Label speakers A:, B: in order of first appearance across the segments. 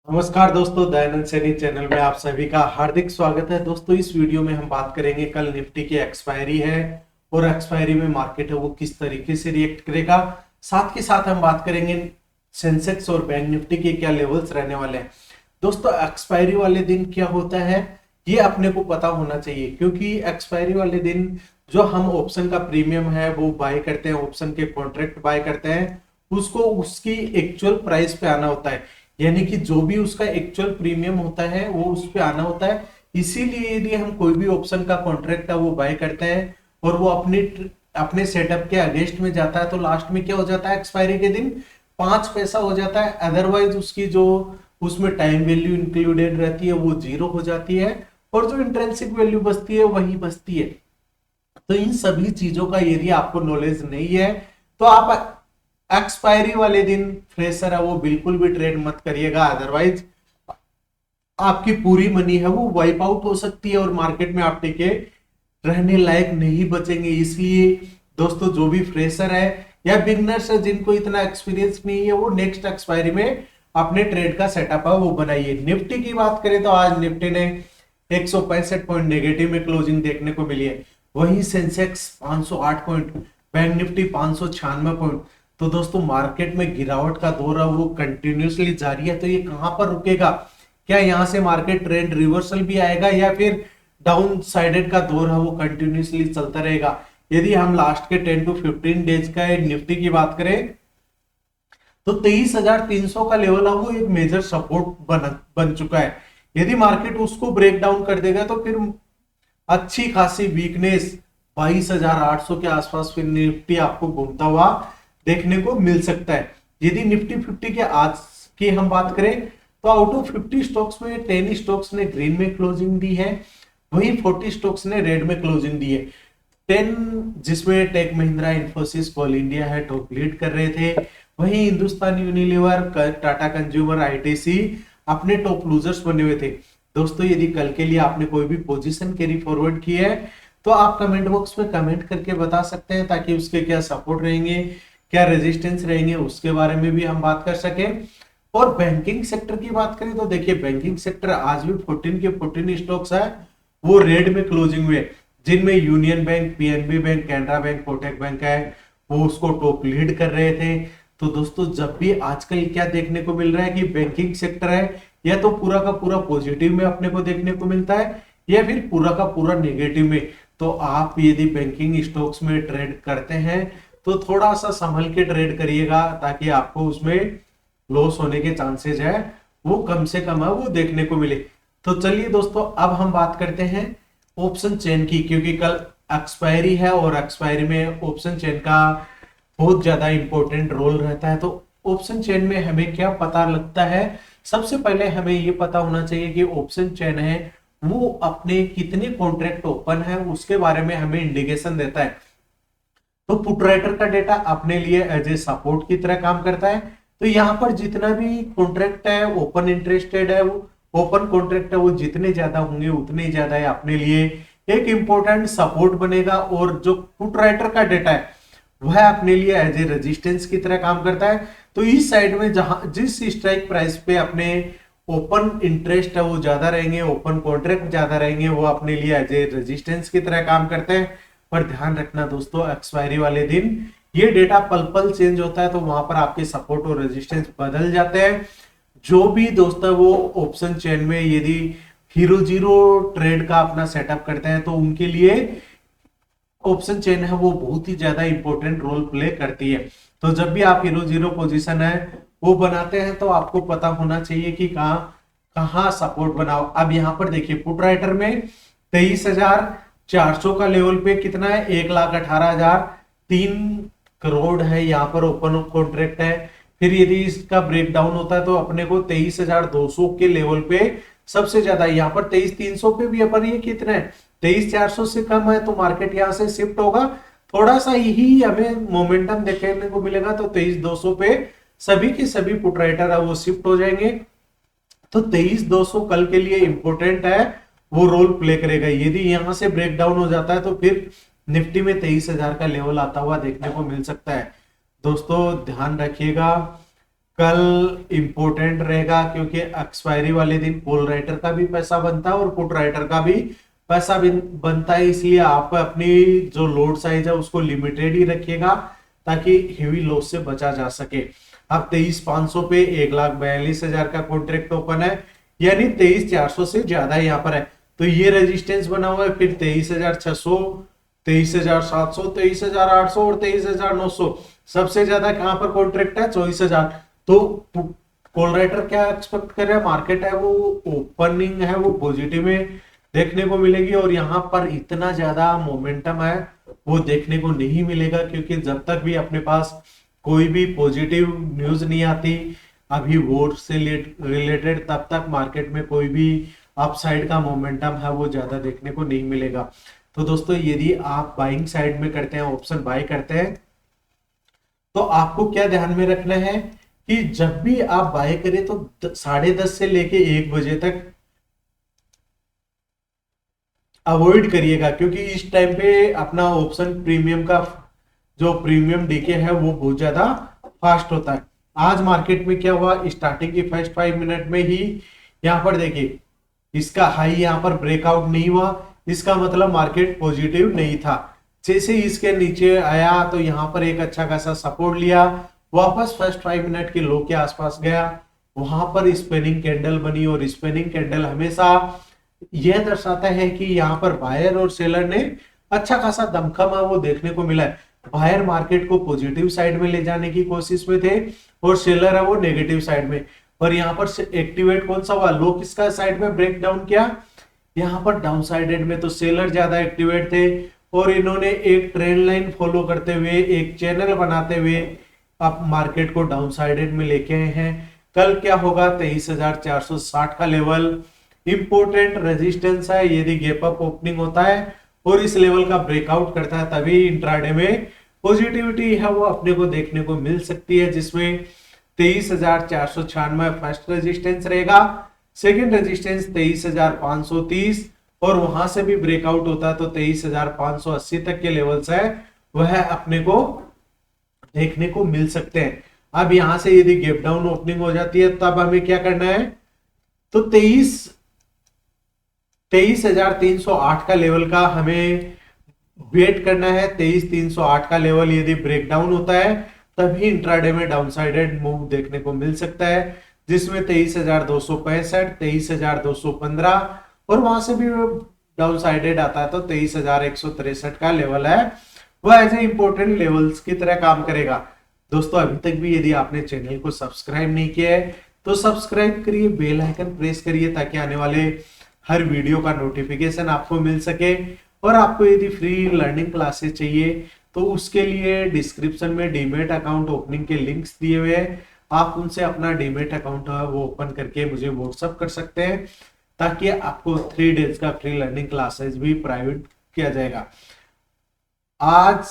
A: नमस्कार दोस्तों, दयानंद सैनी चैनल में आप सभी का हार्दिक स्वागत है। दोस्तों, इस वीडियो में हम बात करेंगे कल निफ्टी की एक्सपायरी है और एक्सपायरी में मार्केट है वो किस तरीके से रिएक्ट करेगा। साथ के साथ हम बात करेंगे सेंसेक्स और बैंक निफ्टी के क्या लेवल्स रहने वाले हैं। दोस्तों, एक्सपायरी वाले दिन क्या होता है ये अपने को पता होना चाहिए, क्योंकि एक्सपायरी वाले दिन जो हम ऑप्शन का प्रीमियम है वो बाय करते हैं, ऑप्शन के कॉन्ट्रैक्ट बाय करते हैं, उसको उसकी एक्चुअल प्राइस पे आना होता है। यानी कि जो भी उसका एक्चुअल प्रीमियम होता है वो उस पे आना होता है। इसीलिए यदि हम कोई भी ऑप्शन का कॉन्ट्रैक्ट है वो बाय करते हैं और वो अपने सेटअप के अगेंस्ट में जाता है, तो लास्ट में क्या हो जाता है, एक्सपायरी के दिन 5 पैसा हो जाता है। अदरवाइज उसकी जो उसमें टाइम वैल्यू इंक्लूडेड रहती है वो 0 हो जाती है और जो इंट्रिंसिक वैल्यू बचती है वही बचती है। तो इन सभी चीजों का यदि आपको नॉलेज नहीं है तो आप एक्सपायरी वाले दिन फ्रेशर है वो बिल्कुल भी ट्रेड मत करिएगा। अदरवाइज आपकी पूरी मनी है वो वाइप आउट हो सकती है और मार्केट में आप टिके रहने लायक नहीं बचेंगे। इसलिए दोस्तों, जो भी फ्रेशर है या बिगनर्स है जिनको इतना एक्सपीरियंस नहीं है वो नेक्स्ट एक्सपायरी में अपने ट्रेड का सेटअप है वो बनाइए। निफ्टी की बात करें तो आज निफ्टी ने 165 पॉइंट नेगेटिव में क्लोजिंग देखने को मिली है। वहीं Sensex 508 point, bank Nifty 596 point. तो दोस्तों, मार्केट में गिरावट का दौर है वो कंटिन्यूसली जारी है। तो ये कहां पर रुकेगा? क्या यहां से मार्केट ट्रेंड रिवर्सल भी आएगा या फिर डाउन साइडेड का दौर है वो कंटिन्यूसली चलता रहेगा? यदि हम लास्ट के 10 टू 15 डेज का निफ्टी की बात करें तो 23,300 का लेवल है वो एक मेजर सपोर्ट बन चुका है। यदि मार्केट उसको ब्रेक डाउन कर देगा तो फिर अच्छी खासी वीकनेस 22,800 के आसपास फिर निफ्टी आपको घूमता हुआ देखने को मिल सकता है। यदि निफ्टी 50 के आज की हम बात करें तो आउट ऑफ 50 स्टॉक्स में 10 स्टॉक्स ने ग्रीन में क्लोजिंग दी है, वहीं 40 स्टॉक्स ने रेड में क्लोजिंग दी है। 10 जिसमें टेक महिंद्रा, इंफोसिस, कोल इंडिया है टॉप लीड कर रहे थे। वहीं Hindustan Unilever, Tata consumer, ITC अपने टॉप लूजर्स बने हुए थे। दोस्तों, यदि कल के लिए आपने कोई भी पोजीशन कैरी फॉरवर्ड की है तो आप कमेंट बॉक्स में कमेंट करके बता सकते हैं, ताकि उसके क्या सपोर्ट रहेंगे, क्या रेजिस्टेंस रहेंगे, उसके बारे में भी हम बात कर सके। और बैंकिंग सेक्टर की बात करें तो देखिए, बैंकिंग सेक्टर आज भी 14 के 14 स्टॉक्स है वो रेड में क्लोजिंग हुए, जिनमें union bank, PNB bank, Canara bank, Kotak bank है वो उसको टॉप लीड कर रहे थे। तो दोस्तों, जब भी आजकल क्या देखने को मिल रहा है कि बैंकिंग सेक्टर है या तो पूरा का पूरा पॉजिटिव में अपने को देखने को मिलता है या फिर पूरा का पूरा नेगेटिव में। तो आप यदि बैंकिंग स्टॉक्स में ट्रेड करते हैं तो थोड़ा सा संभल के ट्रेड करिएगा, ताकि आपको उसमें लॉस होने के चांसेस है वो कम से कम है वो देखने को मिले। तो चलिए दोस्तों, अब हम बात करते हैं ऑप्शन चेन की, क्योंकि कल एक्सपायरी है और एक्सपायरी में ऑप्शन चेन का बहुत ज्यादा इंपॉर्टेंट रोल रहता है। तो ऑप्शन चेन में हमें क्या पता लगता है? सबसे पहले हमें ये पता होना चाहिए कि ऑप्शन चेन है वो अपने कितने कॉन्ट्रैक्ट ओपन है उसके बारे में हमें इंडिकेशन देता है। तो पुट राइटर का डेटा अपने लिए एज ए सपोर्ट की तरह काम करता है। तो यहाँ पर जितना भी कॉन्ट्रैक्ट है ओपन इंटरेस्टेड है वो ओपन कॉन्ट्रैक्ट है वो जितने ज्यादा होंगे उतने ज्यादा है अपने लिए एक इंपॉर्टेंट सपोर्ट बनेगा। और जो पुट राइटर का डेटा है वह अपने लिए एज ए रेजिस्टेंस की तरह काम करता है। तो इस साइड में जहां जिस स्ट्राइक प्राइस पे अपने ओपन इंटरेस्ट है वो ज्यादा रहेंगे, ओपन कॉन्ट्रैक्ट ज्यादा रहेंगे, वो अपने लिए एज ए रेजिस्टेंस की तरह काम करते हैं। पर ध्यान रखना दोस्तों, एक्सपायरी वाले दिन ये डेटा पल पल चेंज होता है, तो वहां पर आपके सपोर्ट और रेजिस्टेंस बदल जाते हैं। जो भी दोस्त है वो ऑप्शन चेन में यदि हीरो जीरो ट्रेड का अपना सेटअप करते हैं तो उनके लिए ऑप्शन चेन है वो बहुत ही ज्यादा इंपॉर्टेंट रोल प्ले करती है। तो जब भी आप हीरो जीरो पोजीशन है वो बनाते हैं तो आपको पता होना चाहिए कि कहाँ कहाँ सपोर्ट बनाओ। अब यहाँ पर देखिए, पुट राइटर में 23,400 का लेवल पे कितना है, 1,18,003 करोड़ है यहाँ पर ओपन कॉन्ट्रैक्ट है। फिर यदि इसका ब्रेकडाउन होता है तो अपने को 23,200 के लेवल पे सबसे ज्यादा, यहाँ पर 23,300 पे भी अपन ये कितना है 23,400 से कम है, तो मार्केट यहाँ से शिफ्ट होगा। थोड़ा सा ही हमें मोमेंटम देखने को मिलेगा तो 23,200 पे सभी के सभी पुट राइटर है वो शिफ्ट हो जाएंगे। तो 23,200 कल के लिए इंपॉर्टेंट है, वो रोल प्ले करेगा। यदि यहां से ब्रेक डाउन हो जाता है तो फिर निफ्टी में 23,000 का लेवल आता हुआ देखने को मिल सकता है। दोस्तों, ध्यान रखिएगा, कल इंपॉर्टेंट रहेगा क्योंकि एक्सपायरी वाले दिन कॉल राइटर का भी पैसा बनता है और पुट राइटर का भी पैसा बनता है, इसलिए आप अपनी जो लोड साइज है उसको लिमिटेड ही रखिएगा ताकि हेवी लॉस से बचा जा सके। अब 23,500 पे 1,42,000 का कॉन्ट्रैक्ट ओपन है, यानी 23,400 से ज्यादा यहाँ पर है, तो ये रेजिस्टेंस बना हुआ है। फिर 23,600, 23,700, 23,800 और 23,900, सबसे ज्यादा कहां पर कॉन्ट्रैक्ट है 24,000। तो कॉल राइटर क्या एक्सपेक्ट कर रहे हैं, मार्केट है वो ओपनिंग है वो पॉजिटिव में देखने को मिलेगी, और यहाँ पर इतना ज्यादा मोमेंटम है वो देखने को नहीं मिलेगा, क्योंकि जब तक भी अपने पास कोई भी पॉजिटिव न्यूज नहीं आती अभी वोट से रिलेटेड, तब तक मार्केट में कोई भी अपसाइड का मोमेंटम है वो ज्यादा देखने को नहीं मिलेगा। तो दोस्तों यदि आप बाइंग साइड में करते हैं, ऑप्शन बाय करते हैं, तो आपको क्या ध्यान में रखना है कि जब भी आप बाय करें तो 10:30 से लेके 1 बजे तक अवॉइड करिएगा, क्योंकि इस टाइम पे अपना ऑप्शन प्रीमियम का जो प्रीमियम डीके है वो बहुत ज्यादा फास्ट होता है। आज मार्केट में क्या हुआ, स्टार्टिंग की फर्स्ट 5 मिनट में ही यहाँ पर देखिए इसका हाई यहाँ पर ब्रेकआउट नहीं हुआ, इसका मतलब मार्केट पॉजिटिव नहीं था। जैसे इसके नीचे आया तो यहाँ पर एक अच्छा खासा सपोर्ट लिया, वापस फर्स्ट 5 मिनट के लो के आसपास गया, वहां पर स्पिनिंग कैंडल बनी, और स्पिनिंग कैंडल हमेशा यह दर्शाता है कि यहाँ पर बायर और सेलर ने अच्छा खासा दमखम वो देखने को मिला है। बायर मार्केट को पॉजिटिव साइड में ले जाने की कोशिश में थे और सेलर है वो नेगेटिव साइड में, और यहाँ पर एक्टिवेट कौन सा हुआ, लो किसका साइड में ब्रेक डाउन किया, यहाँ पर डाउन साइडेड में तो सेलर ज्यादा एक्टिवेट थे, और इन्होंने एक ट्रेंड लाइन फॉलो करते हुए एक चैनल बनाते हुए अब मार्केट को डाउन साइडेड में लेके आए हैं। कल क्या होगा, 23,460 का लेवल इंपोर्टेंट रेजिस्टेंस है, यदि गैप अप ओपनिंग होता है और इस लेवल का ब्रेकआउट करता है तभी इंट्राडे में पॉजिटिविटी है वो अपने को देखने को मिल सकती है, जिसमें 23,496 फर्स्ट रेजिस्टेंस रहेगा, सेकंड रेजिस्टेंस 23,530, और वहां से भी ब्रेकआउट होता है तो 23,580 तक के लेवल्स है वह अपने को देखने को मिल सकते हैं। अब यहां से यदि गैप डाउन ओपनिंग हो जाती है तब हमें क्या करना है, तो 23,308 का लेवल का हमें वेट करना है। 23,308 का लेवल यदि ब्रेक डाउन होता है तभी इंट्राडे में डाउन साइडेड मूव देखने को मिल सकता है, जिसमें 23,265, 23,215 और वहां से भी डाउन साइडेड आता है तो 23,163 का लेवल है वह एज ए इंपॉर्टेंट लेवल्स की तरह काम करेगा। दोस्तों अभी तक भी यदि आपने चैनल को सब्सक्राइब नहीं किया है तो सब्सक्राइब करिए, बेल आइकन प्रेस करिए ताकि आने वाले हर वीडियो का नोटिफिकेशन आपको मिल सके। और आपको यदि फ्री लर्निंग क्लासेस चाहिए तो उसके लिए डिस्क्रिप्शन में डीमेट अकाउंट ओपनिंग के लिंक्स दिए हुए हैं, आप उनसे अपना डीमेट अकाउंट वो ओपन करके मुझे व्हाट्सअप कर सकते हैं ताकि आपको 3 डेज का फ्री लर्निंग क्लासेस भी प्रोवाइड किया जाएगा। आज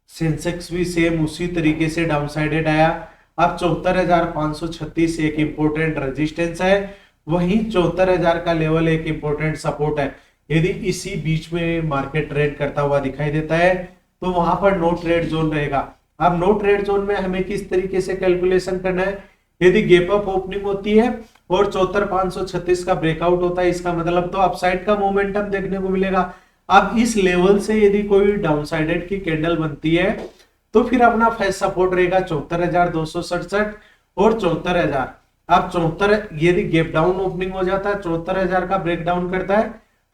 A: सेंसेक्स भी सेम उसी तरीके से डाउन साइडेड आया। अब 74,536 एक इंपोर्टेंट रेजिस्टेंस है, वहीं 74,000 का लेवल एक इंपोर्टेंट सपोर्ट है। यदि इसी बीच में मार्केट ट्रेड करता हुआ दिखाई देता है तो वहां पर नो ट्रेड जोन रहेगा। अब नो ट्रेड जोन में हमें किस तरीके से कैलकुलेशन करना है, यदि गैप अप ओपनिंग होती है और 74,536 का ब्रेकआउट होता है इसका मतलब तो अपसाइड का मोमेंटम देखने को मिलेगा। अब इस लेवल से यदि कोई डाउनसाइडेड की कैंडल बनती है तो फिर अपना फर्स्ट सपोर्ट रहेगा 74,267 और 74,000। अब 74 यदि गैप डाउन ओपनिंग हो जाता है 74,000 का ब्रेक डाउन करता है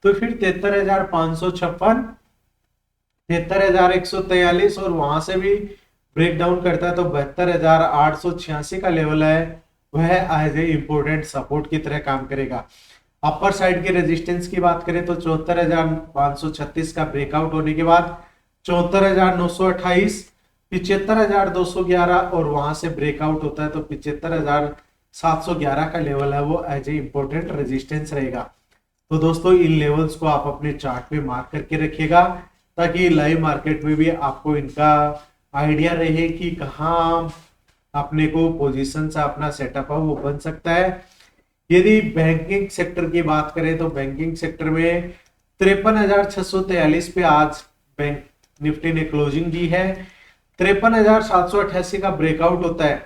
A: तो फिर 73,556, 73,143 और वहां से भी ब्रेक डाउन करता है तो 72,886 का लेवल है वह एज ए इंपोर्टेंट सपोर्ट की तरह काम करेगा। अपर साइड के रेजिस्टेंस की बात करें तो 74,536 का ब्रेकआउट होने के बाद 74,928, 75,211 और वहां से ब्रेकआउट होता है तो 75,711 का लेवल है वो एज ए इंपोर्टेंट रेजिस्टेंस रहेगा। तो दोस्तों इन लेवल्स को आप अपने चार्ट पे मार्क करके रखिएगा ताकि लाइव मार्केट में भी आपको इनका आइडिया रहे कि कहाँ अपने को पोजीशन से अपना सेटअप है वो बन सकता है। यदि बैंकिंग सेक्टर की बात करें तो बैंकिंग सेक्टर में 53,643 पे आज बैंक निफ्टी ने क्लोजिंग दी है। 53,788 का ब्रेकआउट होता है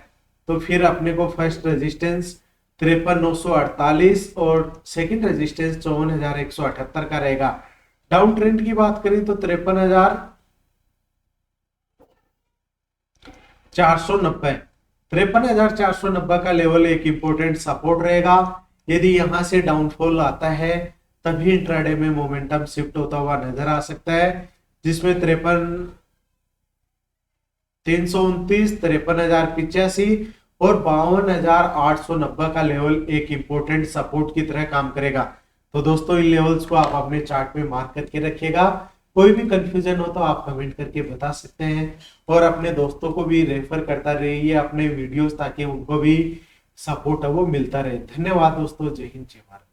A: तो फिर अपने को फर्स्ट रेजिस्टेंस 53,948 और सेकंड रेजिस्टेंस 54,178 का रहेगा। डाउन ट्रेंड की बात करें तो 53,490 का लेवल एक इंपॉर्टेंट सपोर्ट रहेगा। यदि यहां से डाउनफॉल आता है तभी इंट्राडे में मोमेंटम शिफ्ट होता हुआ नजर आ सकता है, जिसमें 53,329, 53,085 और 52,890 का लेवल एक इंपॉर्टेंट सपोर्ट की तरह काम करेगा। तो दोस्तों इन लेवल्स को आप अपने चार्ट में मार्क करके रखिएगा। कोई भी कंफ्यूजन हो तो आप कमेंट करके बता सकते हैं और अपने दोस्तों को भी रेफर करता रहिए अपने वीडियोस, ताकि उनको भी सपोर्ट है वो मिलता रहे। धन्यवाद दोस्तों। जय हिंद जय भारत।